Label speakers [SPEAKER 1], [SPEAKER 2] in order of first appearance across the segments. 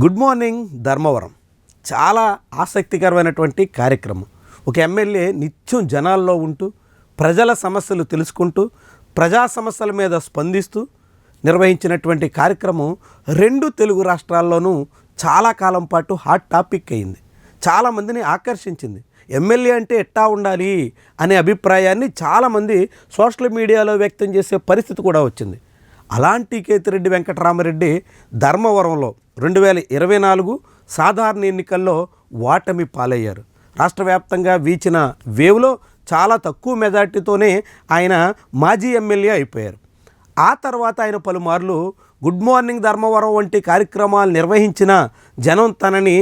[SPEAKER 1] Good morning Dharmavaram చాలా ఆసక్తికరమైనటువంటి కార్యక్రమం. ఒక ఎమ్మెల్యే నిత్యం జనాల్లో ఉంటూ ప్రజల సమస్యలు తెలుసుకుంటూ ప్రజా సమస్యల మీద స్పందిస్తూ నిర్వహించినటువంటి కార్యక్రమం రెండు తెలుగు రాష్ట్రాల్లోనూ చాలా కాలం పాటు హాట్ టాపిక్ అయింది. చాలామందిని ఆకర్షించింది. ఎమ్మెల్యే అంటే ఎట్టా ఉండాలి అనే అభిప్రాయాన్ని చాలామంది సోషల్ మీడియాలో వ్యక్తం చేసే పరిస్థితి కూడా వచ్చింది. అలాంటి కేతిరెడ్డి వెంకటరామరెడ్డి ధర్మవరంలో 2024 సాధారణ ఎన్నికల్లో ఓటమి పాలయ్యారు. రాష్ట్ర వ్యాప్తంగా వీచిన వేవ్లో చాలా తక్కువ మెజార్టీతోనే ఆయన మాజీ ఎమ్మెల్యే అయిపోయారు. ఆ తర్వాత ఆయన పలుమార్లు గుడ్ మార్నింగ్ ధర్మవరం వంటి కార్యక్రమాలు నిర్వహించిన జనం తనని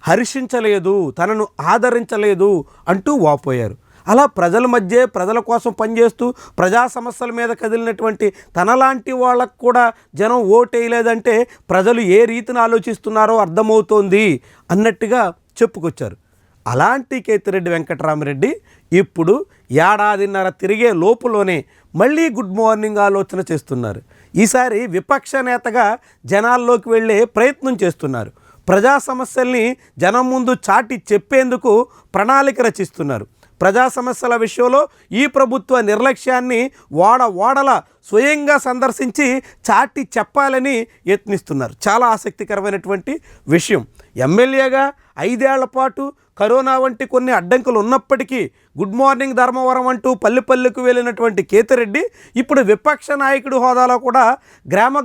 [SPEAKER 1] హర్షించలేదు, తనను ఆదరించలేదు అంటూ వాపోయారు. అలా ప్రజల మధ్య ప్రజల కోసం పనిచేస్తూ ప్రజా సమస్యల మీద కదిలినటువంటి తనలాంటి వాళ్ళకు కూడా జనం ఓటేయలేదంటే ప్రజలు ఏ రీతిని ఆలోచిస్తున్నారో అర్థమవుతోంది అన్నట్టుగా చెప్పుకొచ్చారు. అలాంటి కేతిరెడ్డి వెంకటరామరెడ్డి ఇప్పుడు ఏడాదిన్నర తిరిగే లోపులోనే మళ్ళీ గుడ్ మార్నింగ్ ఆలోచన చేస్తున్నారు. ఈసారి విపక్ష నేతగా జనాల్లోకి వెళ్ళే ప్రయత్నం చేస్తున్నారు. ప్రజా సమస్యల్ని జనం ముందు చాటి చెప్పేందుకు ప్రణాళిక రచిస్తున్నారు. ప్రజా సమస్యల విషయంలో ఈ ప్రభుత్వ నిర్లక్ష్యాన్ని వాడల స్వయంగా సందర్శించి చాటి చెప్పాలని యత్నిస్తున్నారు. చాలా ఆసక్తికరమైనటువంటి విషయం. ఎమ్మెల్యేగా 5 ఏళ్ల పాటు కరోనా వంటి కొన్ని అడ్డంకులు ఉన్నప్పటికీ గుడ్ మార్నింగ్ ధర్మవరం అంటూ పల్లెకు వెళ్ళినటువంటి కేతిరెడ్డి ఇప్పుడు విపక్ష నాయకుడి హోదాలో కూడా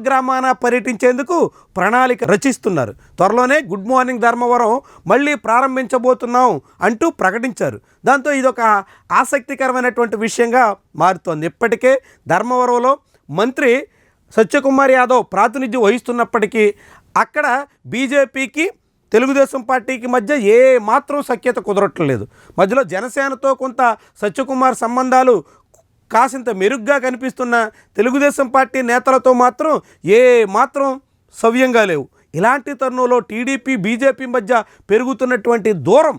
[SPEAKER 1] గ్రామాన పర్యటించేందుకు ప్రణాళిక రచిస్తున్నారు. త్వరలోనే గుడ్ మార్నింగ్ ధర్మవరం మళ్ళీ ప్రారంభించబోతున్నాం అంటూ ప్రకటించారు. దాంతో ఇదొక ఆసక్తికరమైనటువంటి విషయంగా మారుతోంది. ఇప్పటికే ధర్మవరంలో మంత్రి సత్యకుమార్ యాదవ్ ప్రాతినిధ్యం వహిస్తున్నప్పటికీ అక్కడ బీజేపీకి తెలుగుదేశం పార్టీకి మధ్య ఏ మాత్రం సఖ్యత కుదరట్లేదు. మధ్యలో జనసేనతో కొంత సత్యకుమార్ సంబంధాలు కాసింత మెరుగ్గా కనిపిస్తున్న తెలుగుదేశం పార్టీ నేతలతో మాత్రం ఏ మాత్రం సవ్యంగా లేవు. ఇలాంటి తరుణంలో టీడీపీ బీజేపీ మధ్య పెరుగుతున్నటువంటి దూరం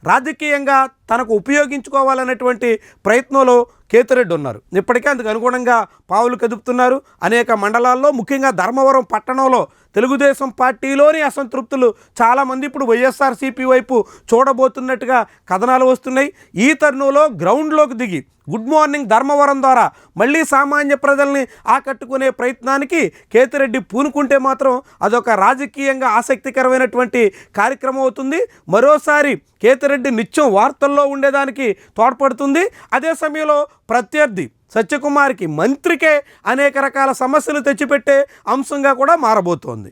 [SPEAKER 1] రాజకీయంగా తనకు ఉపయోగించుకోవాలనేటువంటి ప్రయత్నంలో కేతిరెడ్డి ఉన్నారు. ఇప్పటికే అందుకు అనుగుణంగా పావులు కదుపుతున్నారు. అనేక మండలాల్లో ముఖ్యంగా ధర్మవరం పట్టణంలో తెలుగుదేశం పార్టీలోని అసంతృప్తులు చాలామంది ఇప్పుడు వైఎస్ఆర్సీపీ వైపు చూడబోతున్నట్టుగా కథనాలు వస్తున్నాయి. ఈ తరుణంలో గ్రౌండ్లోకి దిగి గుడ్ మార్నింగ్ ధర్మవరం ద్వారా మళ్ళీ సామాన్య ప్రజల్ని ఆకట్టుకునే ప్రయత్నానికి కేతిరెడ్డి పూనుకుంటే మాత్రం అదొక రాజకీయంగా ఆసక్తికరమైనటువంటి కార్యక్రమం అవుతుంది. మరోసారి కేతిరెడ్డి నిత్యం వార్తల్లో ఉండేదానికి తోడ్పడుతుంది. అదే సమయంలో ప్రత్యర్థి సత్యకుమార్కి మంత్రికే అనేక రకాల సమస్యలు తెచ్చిపెట్టే అంశంగా కూడా మారబోతోంది.